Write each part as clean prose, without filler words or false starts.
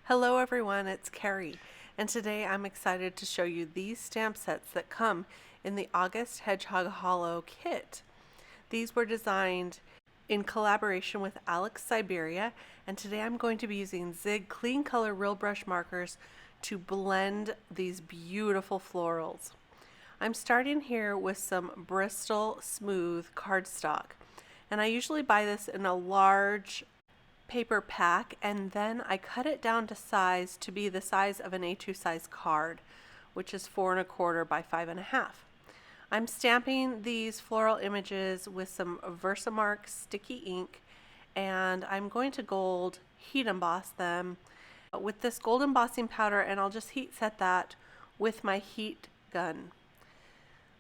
Hello everyone, it's Carrie, and today I'm excited to show you these stamp sets that come in the August Hedgehog Hollow kit. These were designed in collaboration with Alex Syberia, and today I'm going to be using Zig Clean Color Real Brush markers to blend these beautiful florals. I'm starting here with some Bristol Smooth cardstock, and I usually buy this in a large paper pack, and then I cut it down to size to be the size of an A2 size card, which is 4 1/4 by 5 1/2. I'm stamping these floral images with some VersaMark sticky ink, and I'm going to gold heat emboss them with this gold embossing powder, and I'll just heat set that with my heat gun.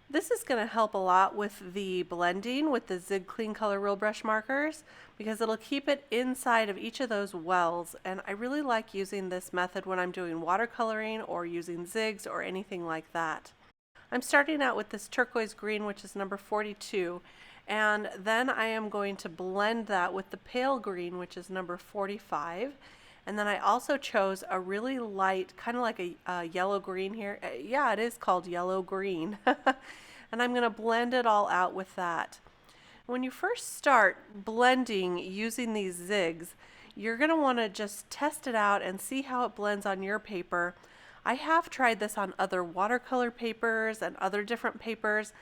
This is going to help a lot with the blending with the Zig Clean Color Real Brush markers because it'll keep it inside of each of those wells, and I really like using this method when I'm doing watercoloring or using zigs or anything like that. I'm starting out with this turquoise green, which is number 42, and then I am going to blend that with the pale green, which is number 45. And then I also chose a really light, kind of like a yellow green here. Yeah, it is called yellow green. And I'm going to blend it all out with that. When you first start blending using these zigs, you're going to want to just test it out and see how it blends on your paper. I have tried this on other watercolor papers and other different papers,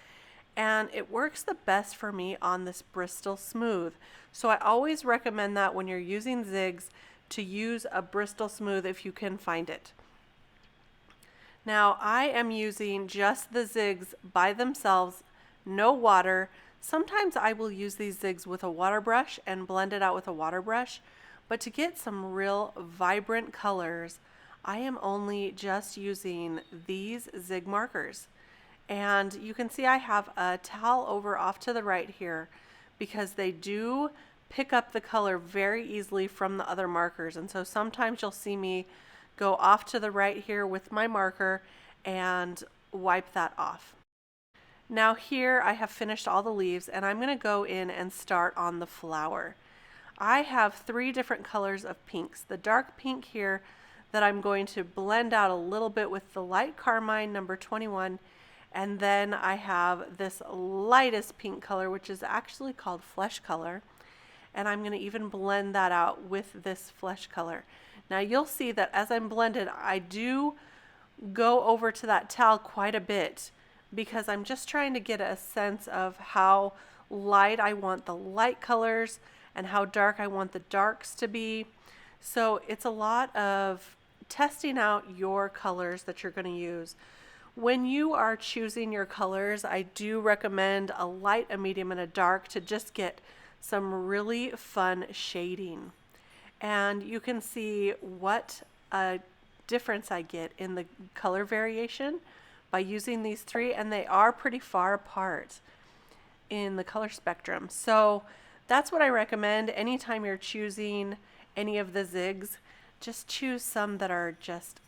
and it works the best for me on this Bristol Smooth. So I always recommend that when you're using zigs, to use a Bristol Smooth if you can find it. Now I am using just the zigs by themselves, no water. Sometimes I will use these zigs with a water brush and blend it out with a water brush, but to get some real vibrant colors, I am only just using these zig markers. And you can see I have a towel over off to the right here because they do pick up the color very easily from the other markers, and so sometimes you'll see me go off to the right here with my marker and wipe that off. Now here I have finished all the leaves, and I'm going to go in and start on the flower. I have 3 different colors of pinks. The dark pink here that I'm going to blend out a little bit with the light carmine number 21, and then I have this lightest pink color, which is actually called flesh color. And I'm going to even blend that out with this flesh color. Now you'll see that as I'm blended, I do go over to that towel quite a bit because I'm just trying to get a sense of how light I want the light colors and how dark I want the darks to be. So it's a lot of testing out your colors that you're going to use. When you are choosing your colors, I do recommend a light, a medium, and a dark to just get some really fun shading. And you can see what a difference I get in the color variation by using these 3, and they are pretty far apart in the color spectrum. So that's what I recommend anytime you're choosing any of the zigs. Just choose some that are just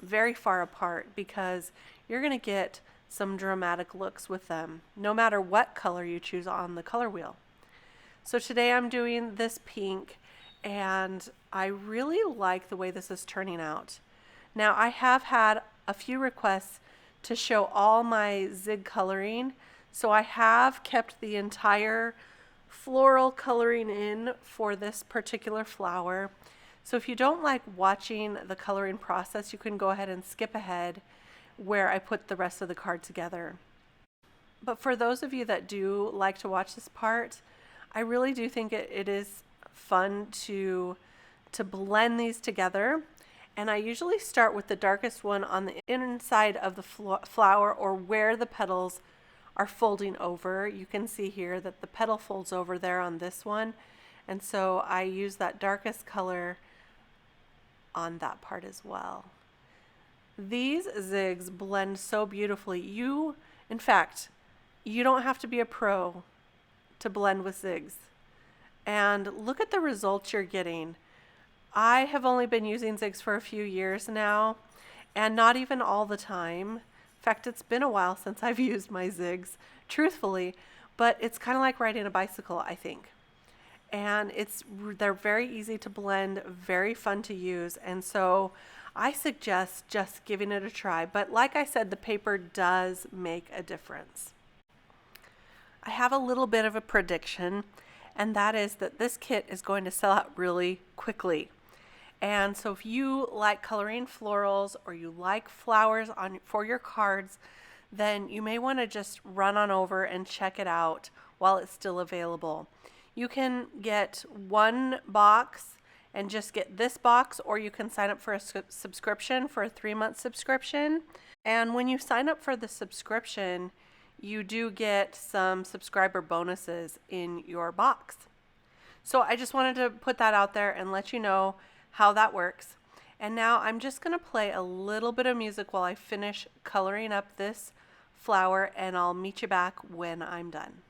very far apart because you're going to get some dramatic looks with them, no matter what color you choose on the color wheel. So today I'm doing this pink, and I really like the way this is turning out. Now I have had a few requests to show all my zig coloring, so I have kept the entire floral coloring in for this particular flower. So if you don't like watching the coloring process, you can go ahead and skip ahead where I put the rest of the card together. But for those of you that do like to watch this part, I really do think it is fun to blend these together. And I usually start with the darkest one on the inside of the flower, or where the petals are folding over. You can see here that the petal folds over there on this one. And so I use that darkest color on that part as well. These zigs blend so beautifully. In fact, you don't have to be a pro to blend with zigs. And look at the results you're getting. I have only been using zigs for a few years now, and not even all the time. In fact, it's been a while since I've used my zigs, truthfully, but it's kind of like riding a bicycle, I think. and they're very easy to blend, very fun to use, and so I suggest just giving it a try. But like I said, the paper does make a difference. I have a little bit of a prediction, and that is that this kit is going to sell out really quickly. And so if you like coloring florals or you like flowers for your cards, then you may want to just run on over and check it out while it's still available. You can get one box and just get this box, or you can sign up for a subscription for a 3-month subscription. And when you sign up for the subscription, you do get some subscriber bonuses in your box. So I just wanted to put that out there and let you know how that works. And now I'm just going to play a little bit of music while I finish coloring up this flower, and I'll meet you back when I'm done.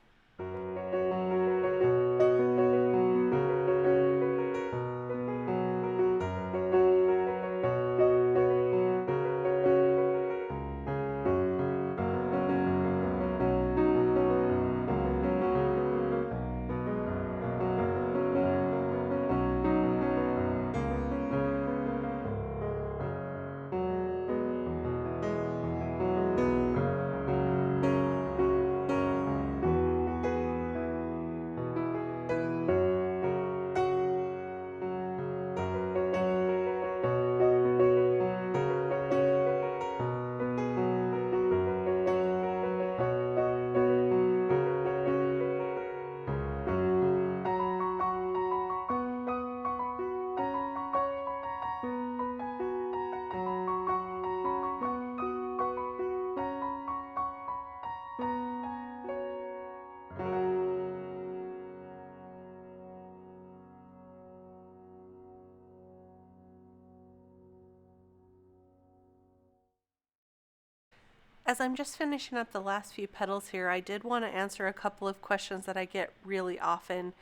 As I'm just finishing up the last few petals here, I did want to answer a couple of questions that I get really often.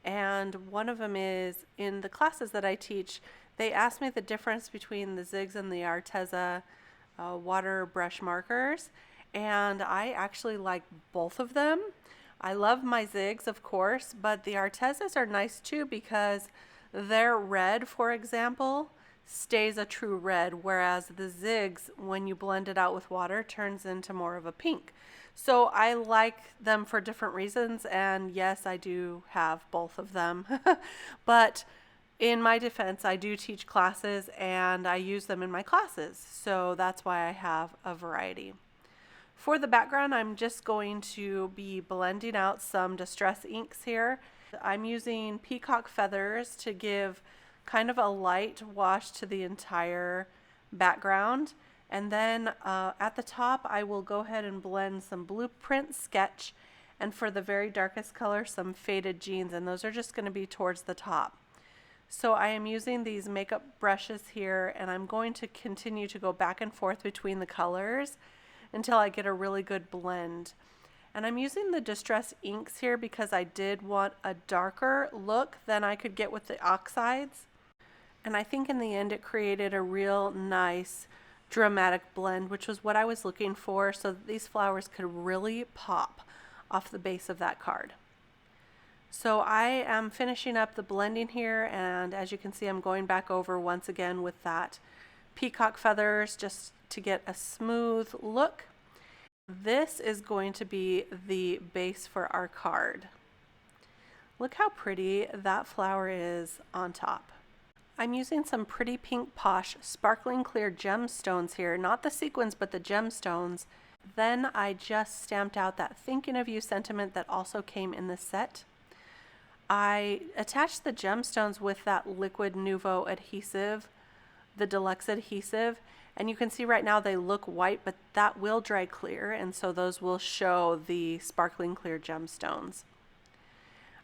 And one of them is, in the classes that I teach, they ask me the difference between the Zigs and the Arteza water brush markers. And I actually like both of them. I love my Zigs, of course, but the Artezas are nice too because their red, for example, stays a true red, whereas the Zigs, when you blend it out with water, turns into more of a pink. So I like them for different reasons, and yes, I do have both of them. But in my defense, I do teach classes and I use them in my classes, so that's why I have a variety. For the background, I'm just going to be blending out some distress inks here. I'm using peacock feathers to give kind of a light wash to the entire background. And then at the top, I will go ahead and blend some Blueprint Sketch, and for the very darkest color, some Faded Jeans, and those are just going to be towards the top. So I am using these makeup brushes here, and I'm going to continue to go back and forth between the colors until I get a really good blend. And I'm using the Distress inks here because I did want a darker look than I could get with the oxides. And I think in the end it created a real nice dramatic blend, which was what I was looking for, so that these flowers could really pop off the base of that card. So I am finishing up the blending here, and as you can see, I'm going back over once again with that peacock feathers just to get a smooth look. This is going to be the base for our card. Look how pretty that flower is on top. I'm using some pretty pink posh sparkling clear gemstones here, not the sequins but the gemstones. Then I just stamped out that thinking of you sentiment that also came in the set. I attached the gemstones with that liquid Nuvo adhesive, the Deluxe adhesive, and you can see right now they look white, but that will dry clear, and so those will show the sparkling clear gemstones.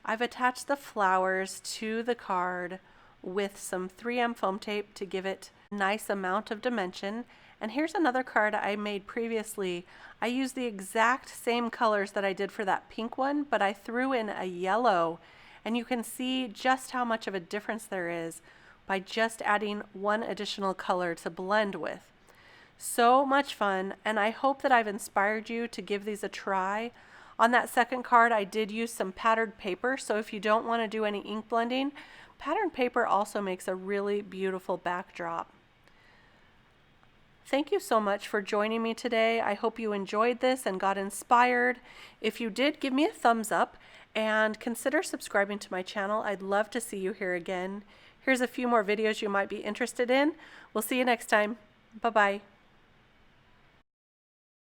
I've attached the flowers to the card with some 3M foam tape to give it a nice amount of dimension. And here's another card I made previously. I used the exact same colors that I did for that pink one, but I threw in a yellow, and you can see just how much of a difference there is by just adding one additional color to blend with. So much fun, and I hope that I've inspired you to give these a try On that second card, I did use some patterned paper, so if you don't want to do any ink blending, patterned paper also makes a really beautiful backdrop. Thank you so much for joining me today. I hope you enjoyed this and got inspired. If you did, give me a thumbs up and consider subscribing to my channel. I'd love to see you here again. Here's a few more videos you might be interested in. We'll see you next time. Bye-bye.